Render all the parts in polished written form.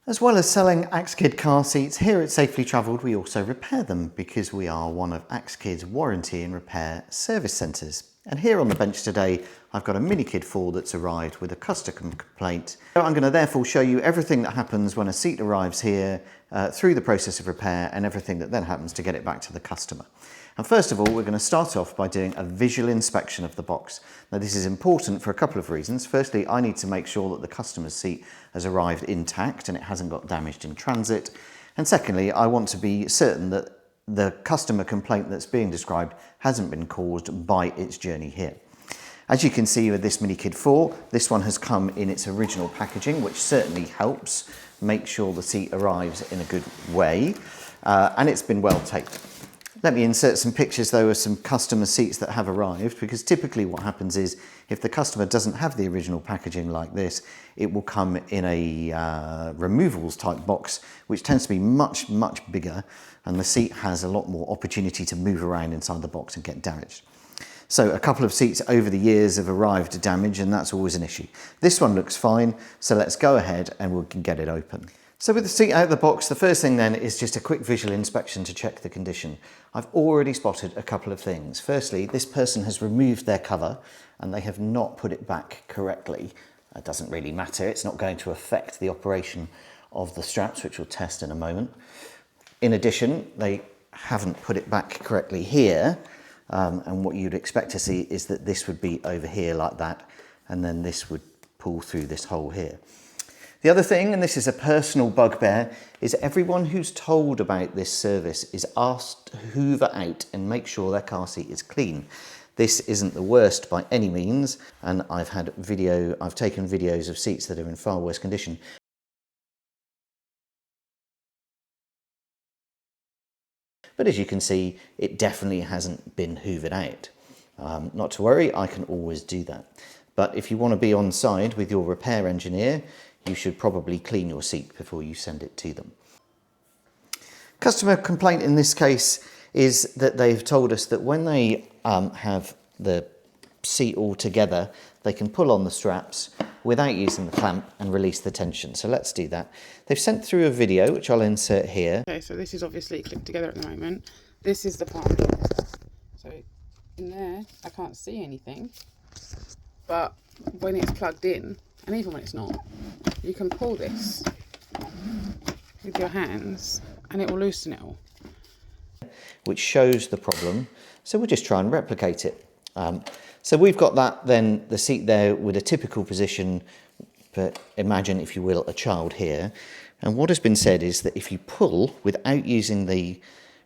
As well as selling Axkid car seats, here at Safely Travelled we also repair them because we are one of Axkid's warranty and repair service centres. And here on the bench today I've got a Minikid 4 that's arrived with a customer complaint. So I'm going to therefore show you everything that happens when a seat arrives here through the process of repair and everything that then happens to get it back to the customer. And first of all, we're going to start off by doing a visual inspection of the box. Now this is important for a couple of reasons. Firstly, I need to make sure that the customer's seat has arrived intact and it hasn't got damaged in transit. And secondly, I want to be certain that the customer complaint that's being described hasn't been caused by its journey here. As you can see with this Minikid 4, this one has come in its original packaging, which certainly helps make sure the seat arrives in a good way, and it's been well taped. Let me insert some pictures though of some customer seats that have arrived, because typically what happens is if the customer doesn't have the original packaging like this, it will come in a removals type box, which tends to be much bigger, and the seat has a lot more opportunity to move around inside the box and get damaged. So a couple of seats over the years have arrived damaged, and that's always an issue. This one looks fine, so let's go ahead and we can get it open. So with the seat out of the box, the first thing then is just a quick visual inspection to check the condition. I've already spotted a couple of things. Firstly, this person has removed their cover and they have not put it back correctly. It doesn't really matter, it's not going to affect the operation of the straps, which we'll test in a moment. In addition, they haven't put it back correctly here, and what you'd expect to see is that this would be over here like that, and then this would pull through this hole here. The other thing, and this is a personal bugbear, is everyone who's told about this service is asked to hoover out and make sure their car seat is clean. This isn't the worst by any means, and I've taken videos of seats that are in far worse condition. But as you can see, it definitely hasn't been hoovered out. Not to worry, I can always do that. But if you want to be on side with your repair engineer, you should probably clean your seat before you send it to them. Customer complaint in this case is that they've told us that when they have the seat all together, they can pull on the straps without using the clamp and release the tension. So let's do that. They've sent through a video, which I'll insert here. Okay, so this is obviously clipped together at the moment. This is the part here. So in there, I can't see anything. But when it's plugged in, and even when it's not, you can pull this with your hands and it will loosen it all. Which shows the problem. So we'll just try and replicate it. So we've got that, then the seat there with a typical position, but imagine, if you will, a child here. And what has been said is that if you pull without using the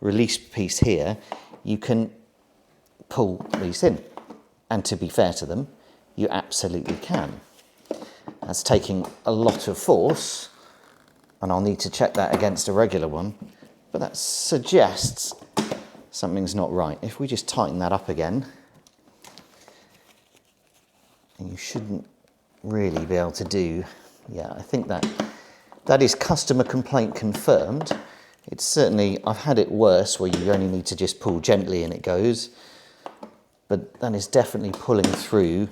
release piece here, you can pull these in. And to be fair to them, you absolutely can. That's taking a lot of force, and I'll need to check that against a regular one, but that suggests something's not right. If we just tighten that up again, and you shouldn't really be able to do, yeah, I think that is customer complaint confirmed. It's certainly, I've had it worse where you only need to just pull gently and it goes, but that is definitely pulling through,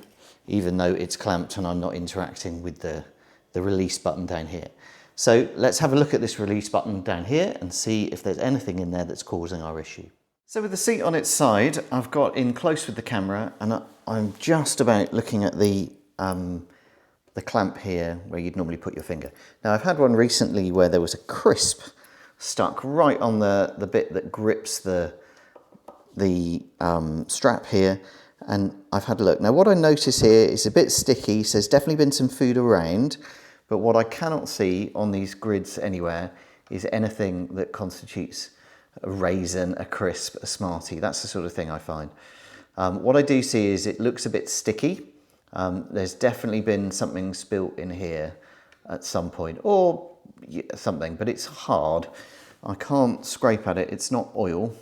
even though it's clamped and I'm not interacting with the release button down here. So let's have a look at this release button down here and see if there's anything in there that's causing our issue. So with the seat on its side, I've got in close with the camera and I'm just about looking at the clamp here where you'd normally put your finger. Now I've had one recently where there was a crisp stuck right on the bit that grips the strap here, and I've had a look. Now what I notice here is a bit sticky, so there's definitely been some food around, but what I cannot see on these grids anywhere is anything that constitutes a raisin, a crisp, a Smartie. That's the sort of thing I find. What I do see is it looks a bit sticky. There's definitely been something spilt in here at some point, or something, but it's hard. I can't scrape at it, it's not oil.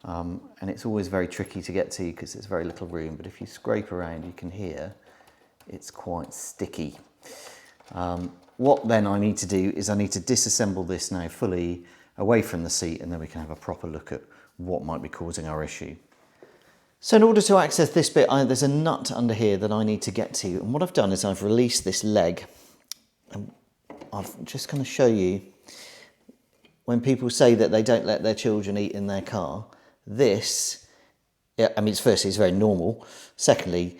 And it's always very tricky to get to because there's very little room, but if you scrape around you can hear it's quite sticky. What then I need to do is I need to disassemble this now fully away from the seat, and then we can have a proper look at what might be causing our issue. So in order to access this bit, there's a nut under here that I need to get to, and what I've done is I've released this leg. And I'm just going to show you, when people say that they don't let their children eat in their car, this, I mean, firstly, it's very normal. Secondly,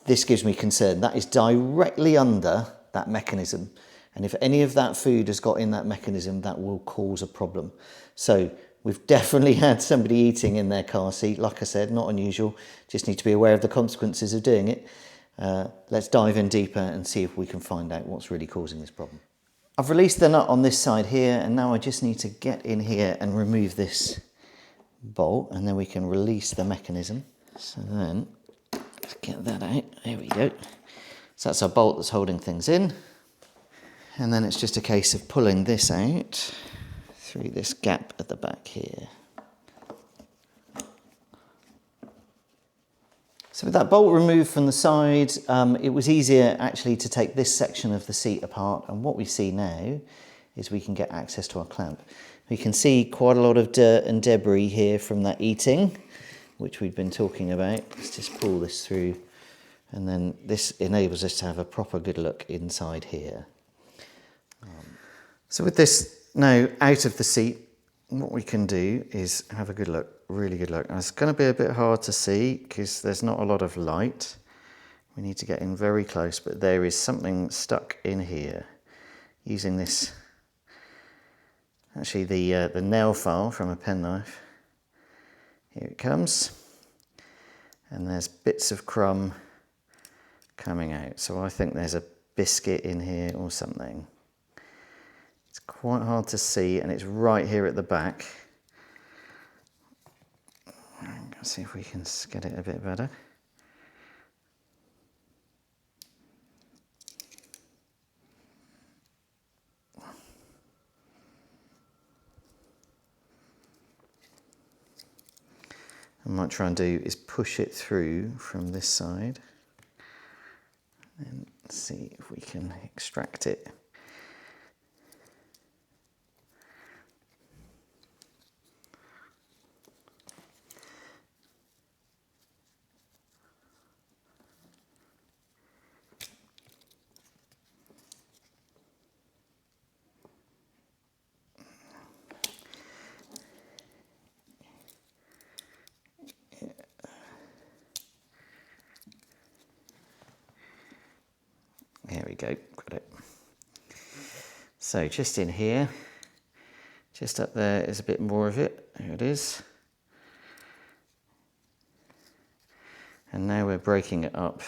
this gives me concern. That is directly under that mechanism. And if any of that food has got in that mechanism, that will cause a problem. So we've definitely had somebody eating in their car seat. Like I said, not unusual. Just need to be aware of the consequences of doing it. Let's dive in deeper and see if we can find out what's really causing this problem. I've released the nut on this side here, and now I just need to get in here and remove this bolt, and then we can release the mechanism. So then, let's get that out. There we go. So that's our bolt that's holding things in. And then it's just a case of pulling this out through this gap at the back here. So with that bolt removed from the side, it was easier actually to take this section of the seat apart, and what we see now is we can get access to our clamp. We can see quite a lot of dirt and debris here from that eating, which we've been talking about. Let's just pull this through, and then this enables us to have a proper good look inside here. So with this now out of the seat, what we can do is have a good look, really good look. And it's going to be a bit hard to see because there's not a lot of light. We need to get in very close, but there is something stuck in here. Using this, actually the nail file from a penknife. Here it comes. And there's bits of crumb coming out. So I think there's a biscuit in here or something. It's quite hard to see, and it's right here at the back. Let's see if we can get it a bit better. I might try and do is push it through from this side and see if we can extract it. There we go, got it. So just in here, just up there is a bit more of it. There it is. And now we're breaking it up.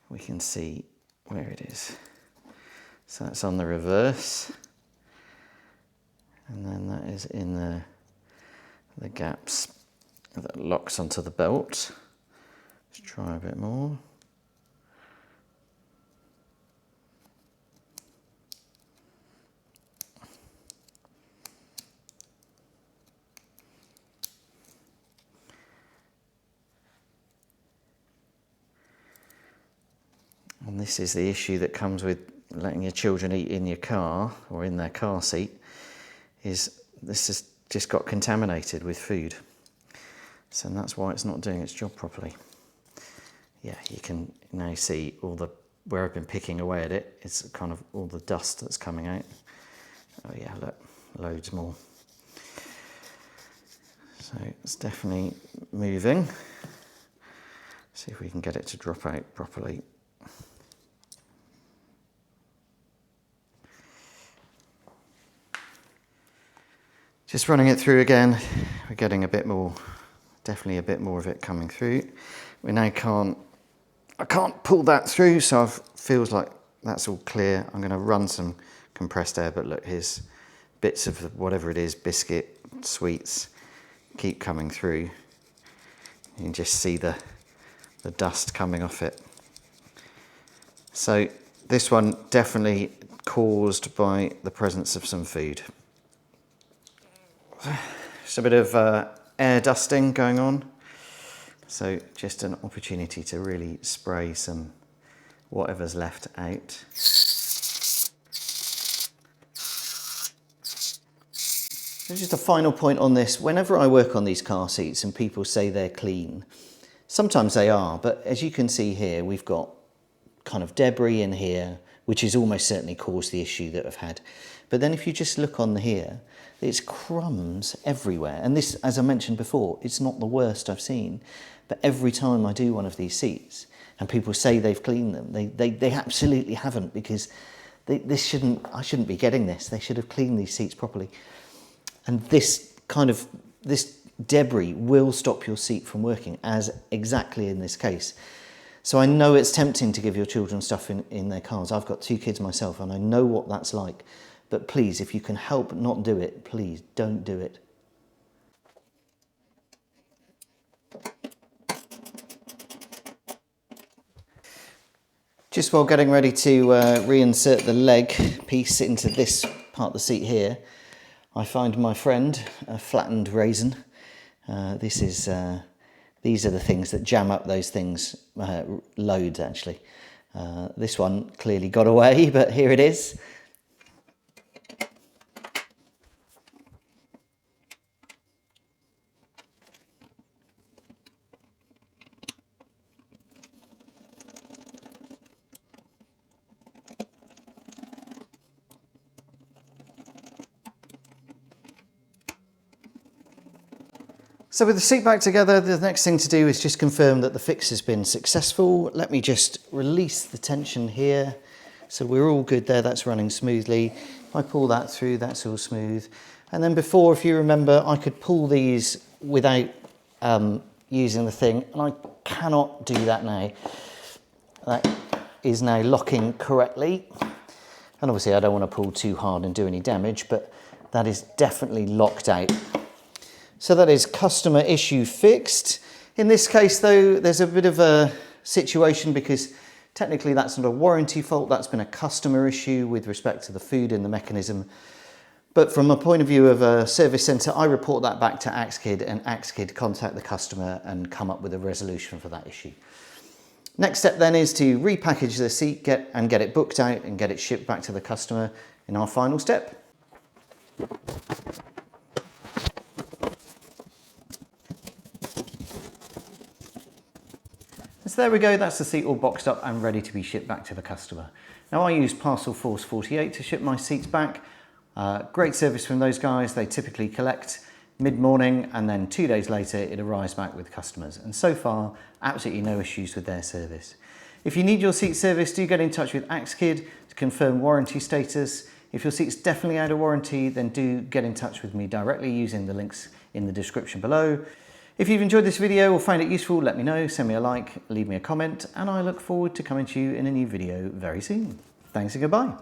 We can see where it is. So that's on the reverse. And then that is in the gaps that locks onto the belt. Let's try a bit more. And this is the issue that comes with letting your children eat in your car or in their car seat, is this has just got contaminated with food. So that's why it's not doing its job properly. Yeah, you can now see all the, where I've been picking away at it, it's kind of all the dust that's coming out. Oh yeah, look, loads more. So it's definitely moving. See if we can get it to drop out properly. Just running it through again, we're getting a bit more, definitely a bit more of it coming through. We now I can't pull that through, so it feels like that's all clear. I'm going to run some compressed air, but look, here's bits of whatever it is, biscuit, sweets, keep coming through. You can just see the dust coming off it. So this one definitely caused by the presence of some food. Just a bit of air dusting going on. So just an opportunity to really spray some whatever's left out. So just a final point on this. Whenever I work on these car seats and people say they're clean, sometimes they are, but as you can see here, we've got kind of debris in here. which has almost certainly caused the issue that I've had. But then if you just look on here, it's crumbs everywhere. And this, as I mentioned before, it's not the worst I've seen. But every time I do one of these seats and people say they've cleaned them, they absolutely haven't, because I shouldn't be getting this. They should have cleaned these seats properly. And this debris will stop your seat from working, as exactly in this case. So I know it's tempting to give your children stuff in their cars. I've got 2 kids myself and I know what that's like. But please, if you can help not do it, please don't do it. Just while getting ready to reinsert the leg piece into this part of the seat here, I find my friend a flattened raisin. These are the things that jam up those things, loads actually. This one clearly got away, but here it is. So with the seat back together, the next thing to do is just confirm that the fix has been successful. Let me just release the tension here. So we're all good there, that's running smoothly. If I pull that through, that's all smooth. And then before, if you remember, I could pull these without using the thing, and I cannot do that now. That is now locking correctly. And obviously I don't want to pull too hard and do any damage, but that is definitely locked out. So that is customer issue fixed. In this case though, there's a bit of a situation because technically that's not a warranty fault, that's been a customer issue with respect to the food in the mechanism. But from a point of view of a service centre, I report that back to Axkid, and Axkid contact the customer and come up with a resolution for that issue. Next step then is to repackage the seat, get it booked out and get it shipped back to the customer in our final step. So there we go, that's the seat all boxed up and ready to be shipped back to the customer. Now I use Parcel Force 48 to ship my seats back. Great service from those guys. They typically collect mid-morning and then 2 days later it arrives back with customers. And so far, absolutely no issues with their service. If you need your seat service, do get in touch with Axkid to confirm warranty status. If your seat's definitely out of warranty, then do get in touch with me directly using the links in the description below. If you've enjoyed this video or find it useful, let me know, send me a like, leave me a comment, and I look forward to coming to you in a new video very soon. Thanks and goodbye.